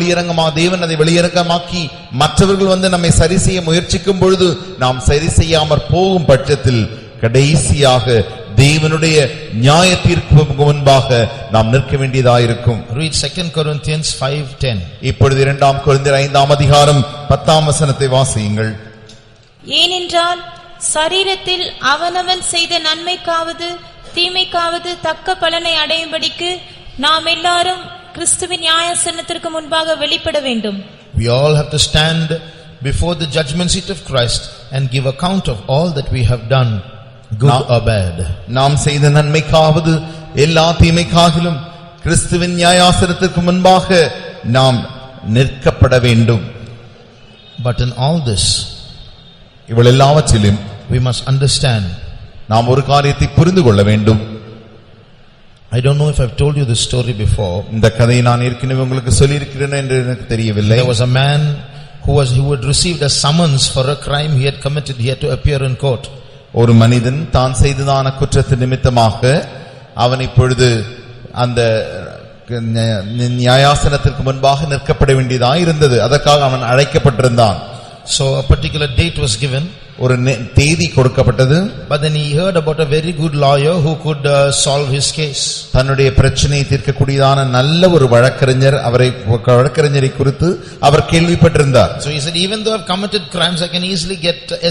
தேவன் அதை வெளியரங்கமாக்கி மற்றவர்கள் நம்மை சரி செய்ய முயற்சிக்கும் பொழுது நாம் சரி செய்யாமற் போகும் பட்சத்தில் கடைசியாக தேவனுடைய நியாய தீர்ப்புக்கு முன்பாக நாம் நிற்க வேண்டியதாயிருக்கும். Read 2 Corinthians 5:10. இப்பொழுது 2 கொரிந்தியர் 5ஆம் அதிகாரம் 10ஆம் வசனத்தை வாசியுங்கள். ஏனென்றால் சரீரத்தில் அவனவன் செய்த நன்மைக்காவது தீமைக்காவது தக்க பலனை அடையும்படிக்கு நாம் எல்லாரும் கிறிஸ்துவின் நியாயாசனத்திற்கு முன்பாக வெளிப்பட வேண்டும். We all have to stand before the judgment seat of Christ and give account of all that we have done, good or bad. நாம் செய்த நன்மைக்காவது எல்லா தீமைக்காகிலும் கிறிஸ்துவின் நியாயாசனத்திற்கு முன்பாக நாம் நிற்கப்பட வேண்டும். But in all this, இவளெல்லாவற்றிலும் we must understand, நாம் ஒரு காரியத்தை புரிந்து கொள்ள வேண்டும். I don't know if I've told you this story before. இந்த கதையை நான் ஏற்கனவே உங்களுக்கு சொல்லி இருக்கிறேன் என்று எனக்கு தெரியவில்லை. There was a man who had received a summons for a crime he had committed. He had to appear in court. ஒரு மனிதன் தான் செய்ததான குற்றத்தின் நிமித்தமாக அவன் இப்பொழுது அந்த நியாயாசனத்திற்கு முன்பாக நிற்கப்பட வேண்டியதாக இருந்தது. அதற்காக அவன் அழைக்கப்பட்டிருந்தான். So a particular date was given. ஒரு தேதி கொடுக்கப்பட்டது. But then he heard about a very good lawyer who could solve his case. தன்னுடைய பிரச்சனையை தீர்க்கக்கூடியதான நல்ல ஒரு வழக்கறிஞரை குறித்து அவர் கேள்விப்பட்டிருந்தார். So he said, even though I've committed crimes, I can easily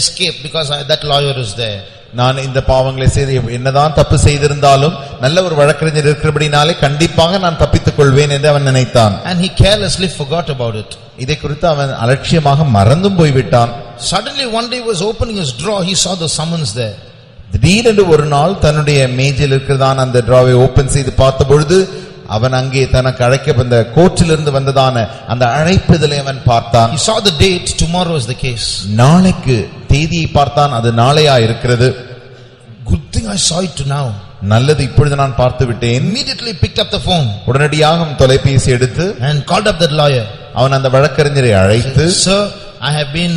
escape because that lawyer is there. நான் இந்த பாவங்களை செய்து என்னதான் தப்பு செய்திருந்தாலும் நல்ல ஒரு வழக்கறிஞர் இருக்கிறபடினாலே கண்டிப்பாக நான் தப்பித்துக் கொள்வேன் என்று அவன் நினைத்தான். And he carelessly forgot about it. இதை குறித்து அவன் அலட்சியமாக மறந்தும் போய்விட்டான். Suddenly one day he was opening his drawer, he saw the summons there. திடீரென்று ஒரு நாள் தன்னுடைய மேஜையில் இருக்கிறதான அந்த டிராவை ஓபன் செய்து பார்த்த பொழுது அவன் அங்கே தனக்கு அழைக்கப்பட்ட கோர்ட்டிலிருந்து வந்ததான அந்த அழைப்பிதழை அவன் பார்த்தான். He saw the date, tomorrow is the case. நாளைக்கு தேதியை பார்த்தான், அது நாளையா இருக்கிறது. Good thing I saw it now. நல்லது, இப்பொழுது நான் பார்த்து விட்டேன். Immediately picked up the phone. உடனடியாக தொலைபேசி எடுத்து and called up that lawyer. அவன் அந்த வழக்கறிஞரை அழைத்து, Sir, I have been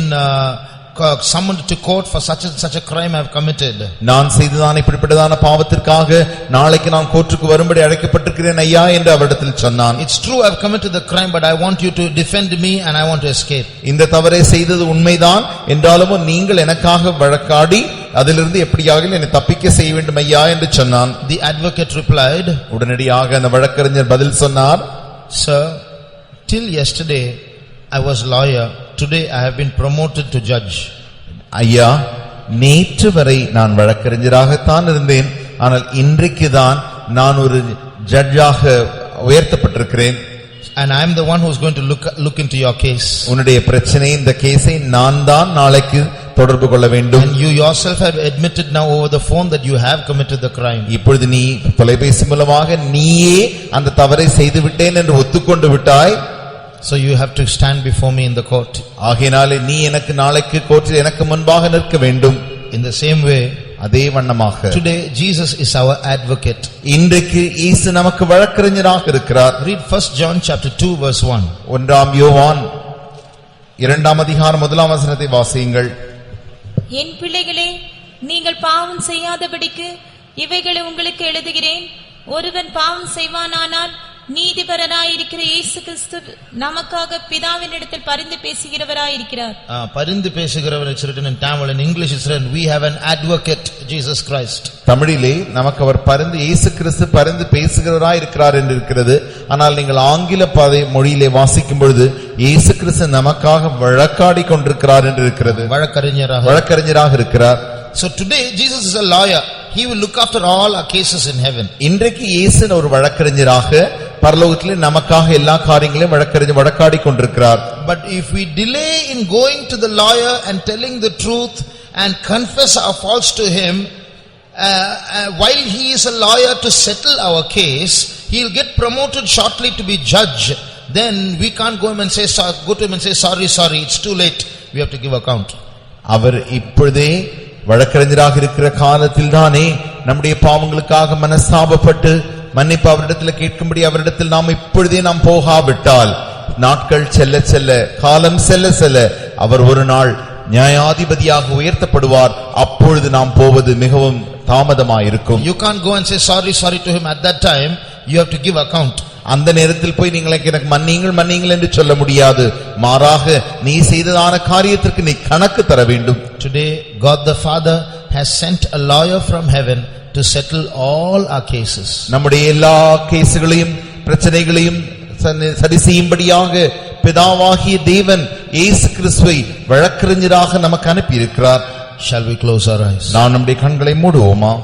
summoned to court for such a crime I have committed. நான் செய்ததான இப்படிப்பட்டதான பாவத்திற்காக நாளைக்கு நான் கோர்ட்டுக்கு வரும்படி அழைக்கப்பட்டிருக்கிறேன் ஐயா என்று அவரிடத்தில் சொன்னான். It's true I have committed the crime, but I want you to defend me and I want to escape. இந்த தவறை செய்தது உண்மைதான் என்றாலும் நீங்கள் எனக்காக வழக்காடி அதிலிருந்து எப்படியாக என்னை தப்பிக்க செய்ய வேண்டும் ஐயா என்று சொன்னான். The advocate replied, உடனடியாக அந்த வழக்கறிஞர் பதில் சொன்னார், Sir, till yesterday I was lawyer, today I have been promoted to judge. ஐயா, நேற்று வரை நான் வழக்கறிஞராகத்தான் இருந்தேன், ஆனால் இன்றைக்கு தான் நான் ஒரு ஜட்ஜாக உயர்த்தப்பட்டிருக்கிறேன். And I am the one who is going to look into your case. உன்னுடைய பிரச்சனை, இந்த கேஸை நான் தான் நாளைக்கு தொடர்பு கொள்ள வேண்டும். And you yourself have admitted now over the phone that you have committed the crime. இப்பொழுது நீ தொலைபேசி மூலமாக நீயே அந்த தவறை செய்து விட்டேன் என்று ஒத்துக்கொண்டு விட்டாய். So you have to stand before me in the court. ஆகையாலே நீ எனக்கு நாளைக்கு கோர்ட்டில் எனக்கு முன்பாக நிற்க வேண்டும். In the same way, அதே வண்ணமாக today Jesus is our advocate. இன்றைக்கு இயேசு நமக்கு வழக்கறிஞராக இருக்கிறார். Read 1 John chapter 2 verse 1. 1 யோவான் 2ஆம் அதிகாரம் 1ஆம் வசனத்தை வாசியுங்கள். என் பிள்ளைகளே, நீங்கள் பாவம் செய்யாதபடிக்கு இவைகளை உங்களுக்கு எழுதுகிறேன். ஒருவன் பாவம் செய்வானானால் நீதிபரராயிருக்கிற இயேசு கிறிஸ்து நமக்காக பிதாவினிடத்தில் பரிந்து பேசுகிறவராயிருக்கிறார். பரிந்து பேசுகிறவர் is written in Tamil. In English it's written, we have an advocate, Jesus Christ. தமிழிலே நமக்கு அவர் பரிந்து இயேசு கிறிஸ்து பரிந்து பேசுகிறவராயிருக்கிறார் என்று இருக்கிறது. ஆனால் நீங்கள் ஆங்கில மொழியிலே வாசிக்கும் பொழுது இயேசு கிறிஸ்து நமக்காக வழக்காடி கொண்டிருக்கிறார் என்று இருக்கிறது. வழக்கறிஞராக இருக்கிறார். So today Jesus is a lawyer. He will look after all our cases in heaven. இன்றைக்கு இயேசு ஒரு வழக்கறிஞராக பரலோகத்திலே நமக்காக எல்லா காரியங்களையும் வழக்காடி கொண்டிருக்கிறார். But if we delay in going to the lawyer and telling the truth and confess our faults to him, while he is a lawyer to settle our case, he'll get promoted shortly to be judge. Then we can't go to him and say sorry, it's too late, we have to give account. அவர் இப்பொழுதே வழக்கறிஞராக இருக்கிற காலத்தில் தானே நம்முடைய பாவங்களுக்காக மனஸ்தாபப்பட்டு மன்னிப்பு அவரிடத்தில் கேட்கும்படி அவரிடத்தில் நாம் இப்பொழுதே நாம் போகாவிட்டால் நாட்கள் செல்ல செல்ல காலம் செல்ல செல்ல அவர் ஒரு நாள் நியாயாதிபதியாக உயர்த்தப்படுவார். அப்பொழுது நாம் போவது மிகவும் தாமதமாயிருக்கும். You can't go and say sorry to him at that time, you have to give account. அந்த நேரத்தில் போய் எனக்கு மன்னியுங்கள் என்று சொல்ல முடியாது. மாறாக நீ செய்ததான காரியத்திற்கு நீ கணக்கு தர வேண்டும். Today God the Father has sent a lawyer from heaven to settle all our cases. நம்முடைய எல்லா கேசுகளையும் பிரச்சனைகளையும் சரி செய்யும்படியாக பிதாவாகிய தேவன் இயேசு கிறிஸ்துவை வழக்கறிஞராக நமக்கு அனுப்பி இருக்கிறார். Shall we close our eyes? நாம் நம்முடைய கண்களை மூடுவோமா?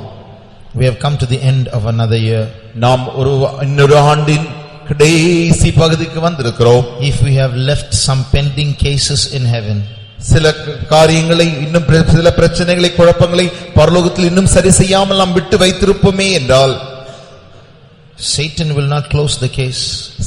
We have come to the end of another year. நாம் இன்னொரு ஆண்டின் கடைசி பகுதிக்கு வந்திருக்கிறோம். If we have left some pending cases in heaven, சில காரியங்களை இன்னும் சில பிரச்சனைகளை குழப்பங்களை பரலோகத்தில் இன்னும் சரி செய்யாமல் நாம் விட்டு வைத்திருப்போமே என்றால் Satan will not close the case.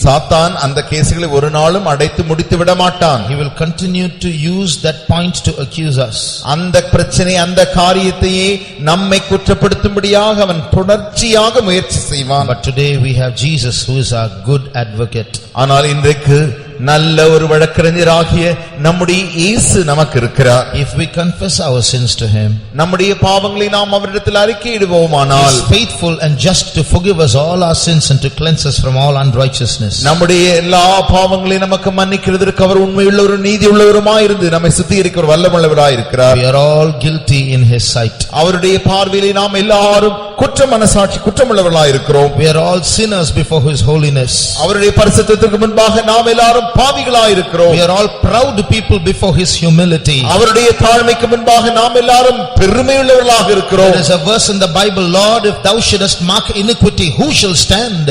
சாத்தான் அந்த கேசுகளை ஒரு நாளும் அடைத்து முடித்து விட மாட்டான். He will continue to use that point to accuse us. அந்த பிரச்சனை அந்த காரியத்தையே நம்மை குற்றப்படுத்தும்படியாக அவன் தொடர்ச்சியாக முயற்சி செய்வான். But today we have Jesus who is our good advocate. ஆனால் இன்றைக்கு நல்ல ஒரு வழக்கறிஞராகிய நம்முடைய இயேசு நமக்கு இருக்கிறார். If we confess our sins to him, நம்முடைய பாவங்களை நாம் அவரிடத்தில் அறிக்கையிடுவோமானால் he is faithful and just to forgive us all our sins and to cleanse us from all unrighteousness. நம்முடைய எல்லா பாவங்களையும் நமக்கு மன்னிக்கிறதற்கு அவர் உண்மையுள்ளவரும் நீதியுள்ளவருமாய் இருந்து நம்மை சுத்திகரிக்க வல்லமையுள்ளவராய் இருக்கிறார். We are all guilty in his sight. அவருடைய பார்வையிலே நாம் எல்லாரும் குற்றமுள்ளவர்களாய் இருக்கிறோம். We are all sinners before his holiness. அவருடைய பரிசுத்தத்திற்கு முன்பாக நாம் எல்லாரும் பாவிகளாய் இருக்கிறோம். We are all proud people before his humility. அவருடைய தாழ்மைக்கு முன்பாக நாம் எல்லாரும் பெருமையுள்ளவர்களாக இருக்கிறோம். There is a verse in the Bible, Lord, if thou shouldest mark iniquity, who shall stand?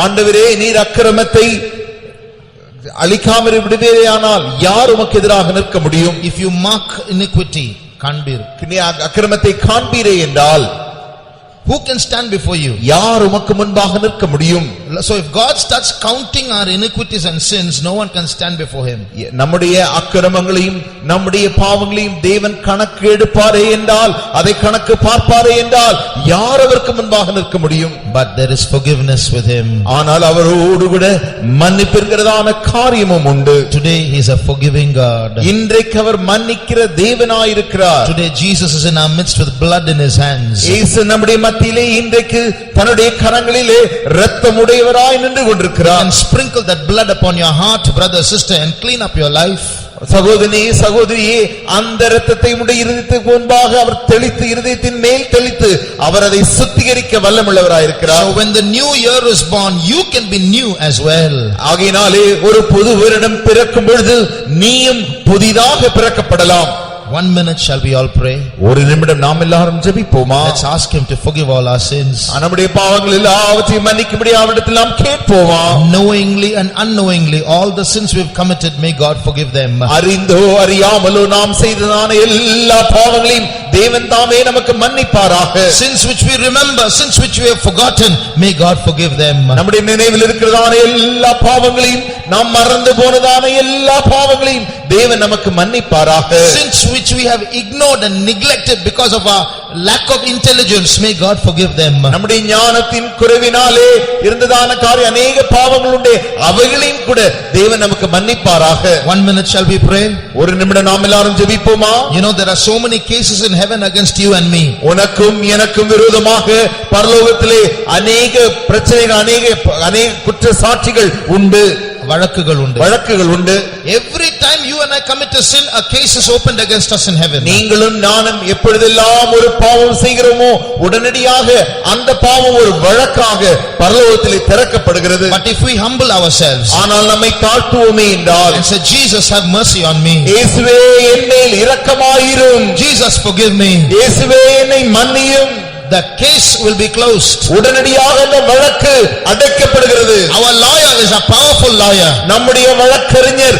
ஆண்டவரே, நீர் அக்கிரமத்தை அழிக்காமல் விடுவீரேயானால் யார் உமக்கு எதிராக நிற்க முடியும்? If you mark iniquity, காண்பீர். நீ அக்கிரமத்தை காண்பீரே என்றால் who can stand before you? யார் உமக்கு முன்பாக நிற்க முடியும்? So if God starts counting our iniquities and sins, no one can stand before him. நம்முடைய அக்கிரமங்களையும் நம்முடைய பாவங்களையும் தேவன் கணக்கு எடுப்பாரே என்றால், அதை கணக்கு பார்ப்பாரே என்றால் யார் அவருக்கு முன்பாக நிற்க முடியும்? But there is forgiveness with him. ஆனால் அவரோடு கூட மன்னிப்பிற்கிறதான காரியமும் உண்டு. Today he is a forgiving God. இன்றைக்கு அவர் மன்னிக்கிற தேவனாயிருக்கிறார். Today Jesus is in our midst with blood in his hands. இயேசு நம்முடைய மத்தியிலே இன்றைக்கு தன்னுடைய கரங்களிலே இரத்தமுடையவராய் நின்று கொண்டிருக்கிறார். And sprinkle that blood upon your heart, brother, sister, and clean up your life. சகோதரியே, அந்த இரத்தத்தை உடைய இருதயத்துக்கு முன்பாக அவர் தெளித்து, இருதயத்தின் மேல் தெளித்து அவர் அதை சுத்திகரிக்க வல்லமுள்ளவராய் இருக்கிறார். So when the new year is born, you can be new as well. ஆகையினாலே ஒரு புது வருடம் பிறக்கும் பொழுது நீயும் புதிதாக பிறக்கப்படலாம். 1 minute shall we all pray? ஒரு நிமிடம் நாம் எல்லாரும் ஜெபிப்போமா? Let's ask him to forgive all our sins. நம்முடைய பாவங்கள் எல்லாவற்றையும் மன்னிக்கும்படி அவரிடத்தில் நாம் கேட்போமா? Knowingly and unknowingly, all the sins we've committed, may God forgive them. அறிந்தோ அறியாமலோ நாம் செய்ததான எல்லா பாவங்களையும் தேவன் தாமே நமக்கு மன்னிப்பாராக. Sins which we remember, sins which we have forgotten, may God forgive them. நம்முடைய நினைவில் இருக்கிறதான எல்லா பாவங்களையும், நாம் மறந்து போனதான எல்லா பாவங்களையும் தேவன் நமக்கு மன்னிப்பாராக. Sins which we have ignored and neglected because of our lack of intelligence, may God forgive them. நம்முடைய ஞானத்தின் குறைவினாலே இருந்ததான காரிய அநேக பாவங்கள் உண்டு, அவைகளையும் கூட தேவன் நமக்கு மன்னிப்பாராக. 1 minute shall we pray? ஒரு நிமிடம் நாம் எல்லாரும் ஜெபிப்போமா? You know, there are so many cases in heaven against you and me. உனக்கும் எனக்கும் விரோதமாக பரலோகத்திலே அநேக பிரச்சனைகள், அநேக குற்ற சாட்சிகள் உண்டு, வழக்குகள் உண்டு. Every time you and I commit a sin, a case is opened against us in heaven. நீங்களும் நானும் எப்பொழுதெல்லாம் ஒரு பாவம் செய்கிறோமோ உடனடியாக அந்த பாவம் ஒரு வழக்காக பரலோகத்திலே திறக்கப்படுகிறது. But if we humble ourselves, ஆனால் நம்மை தாழ்த்துவோமே என்றால், and say, Jesus, have mercy on me. இயேசுவே என் மேல் இரக்கமாயிரும். Jesus, forgive me. இயேசுவே என்னை மன்னியும். the case will be closed. உடனடியாக அந்த வழக்கு அடைக்கப்படுகிறது. Our lawyer is a powerful lawyer. நம்முடைய வழக்கறிஞர்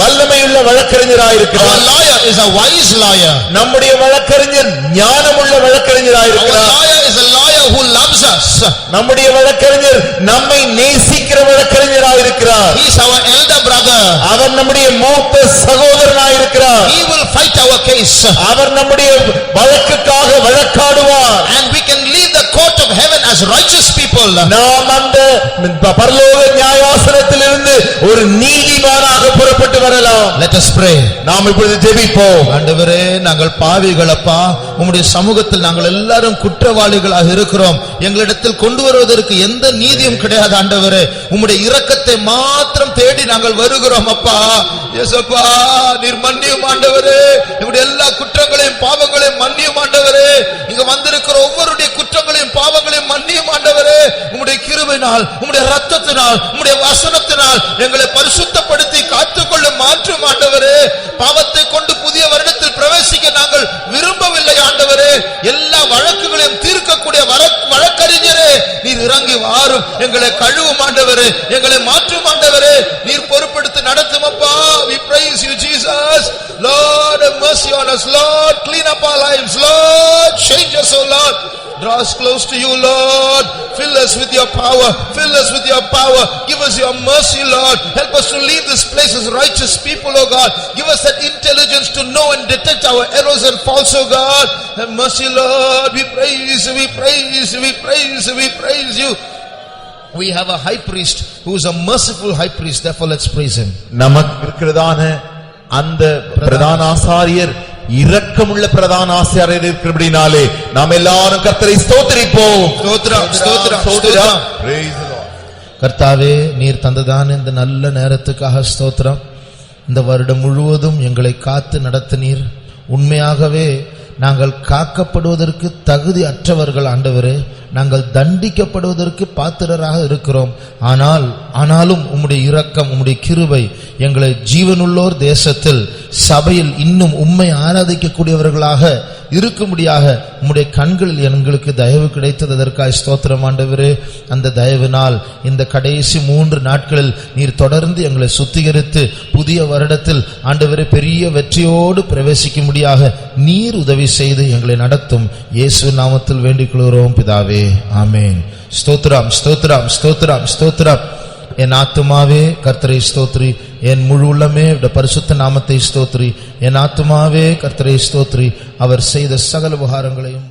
வல்லமையுள்ள Our வழக்கறிஞராயிருக்கிறார். lawyer is a wise lawyer. நம்முடைய வழக்கறிஞர் ஞானமுள்ள Our வழக்கறிஞராயிருக்கிறார். lawyer is a lawyer who loves us. நம்முடைய வழக்கறிஞர் நம்மை நேசிக்கிற வழக்கறிஞராயிருக்கிறார். He is our elder brother. அவர் நம்முடைய மூத்த சகோதரனாயிருக்கிறார். He will fight our case. அவர் நம்முடைய வழக்குக்காக வழக்காடுவார். And we can leave the court of heaven as righteous people. நாம் அந்த பரலோக நியாயாசனத்திலிருந்து ஒரு நீதிமானாக புறப்பட்டு வரலாம். Let us pray. நாம் இப்பொழுது ஜெபிப்போம். ஆண்டவரே, நாங்கள் பாவிகளப்பா, உம்முடைய சமூகத்தில் நாங்கள் எல்லாரும் குற்றவாளிகளாக இருக்கிறோம். எங்களிடத்தில் கொண்டு வருவதற்கு எந்த நீதியும் கிடையாது ஆண்டவரே. உம்முடைய இரக்கத்தை மாத்திரம் தேடி நாங்கள் வருகிறோம் அப்பா. இயேசுப்பா, நீர் மன்னியும் ஆண்டவரே. எங்களுடைய எல்லா குற்றங்களையும் பாவங்களையும் மன்னியும் ஆண்டவரே. இங்க வந்திருக்கிற ஒவ்வொருடைய குற்றங்களையும் பாவங்களையும் மன்னியும் ஆண்டவரே. உம்முடைய கிருபையினால், உம்முடைய இரத்தத்தினால், உம்முடைய வசனத்தினால் எங்களை பரிசுத்தப்படுத்தி காத்துக்கொள்ளும் மாற்றும் ஆண்டவரே. பாவத்தை கொண்டு புதிய வருடத்தில் பிரவேசிக்க நாங்கள் விரும்பவில்லை ஆண்டவரே. எல்லா வழக்குகளையும் தீர்க்கக்கூடிய வழக்கறிஞரே, நீர் இறங்கி வாரும். எங்களை கழுவும் ஆண்டவரே, எங்களை மாற்றும் ஆண்டவரே. நீர் பொறுப்படுத்தி நடத்தும் அப்பா. We praise you Jesus. Lord, have mercy on us. Lord, clean up our lives. Lord, change us, oh Lord. Draw us close to you, Lord. Fill us with your power. Fill us with your power. Give us your mercy, Lord. Help us to leave this place as righteous people, oh God. Give us that intelligence to know and detect our errors and faults, oh God. Have mercy, Lord. We praise you, we praise you, we praise you, we praise you. We have a high priest who is a merciful high priest. Therefore, let's praise him. நமக்கு இருக்கிறதான அந்த பிரதான ஆசாரியர் இரக்கமுள்ள பிரதான ஆசாரியர் இருக்கிறபடினாலே நாம் எல்லாரும் கர்த்தரை ஸ்தோத்திரிப்போம். ஸ்தோத்திரம், ஸ்தோத்திரம், ஸ்தோத்திரம். Praise the Lord. கர்த்தாவே, நீர் தந்ததான இந்த நல்ல நேரத்துக்காக ஸ்தோத்திரம். இந்த வருடம் முழுவதும் எங்களை காத்து நடத்தினீர். உண்மையாகவே நாங்கள் காக்கப்படுவதற்கு தகுதி அற்றவர்கள் ஆண்டவரே. நாங்கள் தண்டிக்கப்படுவதற்கு பாத்திரராக இருக்கிறோம். ஆனாலும் உம்முடைய இரக்கம், உம்முடைய கிருபை எங்களை ஜீவனுள்ளோர் தேசத்தில் சபையில் இன்னும் உம்மை ஆராதிக்கக்கூடியவர்களாக இருக்கும்படியாக உம்முடைய கண்களில் எங்களுக்கு தயவு கிடைத்தது. அதற்காக ஸ்தோத்திரம் ஆண்டவரே. அந்த தயவினால் இந்த கடைசி 3 நாட்களில் நீர் தொடர்ந்து எங்களை சுத்திகரித்து புதிய வருடத்தில் ஆண்டவரே பெரிய வெற்றியோடு பிரவேசிக்கும்படியாக நீர் உதவி செய்து எங்களை நடத்தும். இயேசு நாமத்தில் வேண்டிக் கொள்கிறோம் பிதாவே, ஆமென். ஸ்தோத்திரம், ஸ்தோத்திரம், ஸ்தோத்திரம், ஸ்தோத்திரம். என் ஆத்துமாவே கர்த்தரை ஸ்தோத்ரி, என் முழு உள்ளமே பரிசுத்த நாமத்தை ஸ்தோத்ரி. என் ஆத்துமாவே கர்த்தரை ஸ்தோத்ரி, அவர் செய்த சகல உபகாரங்களையும்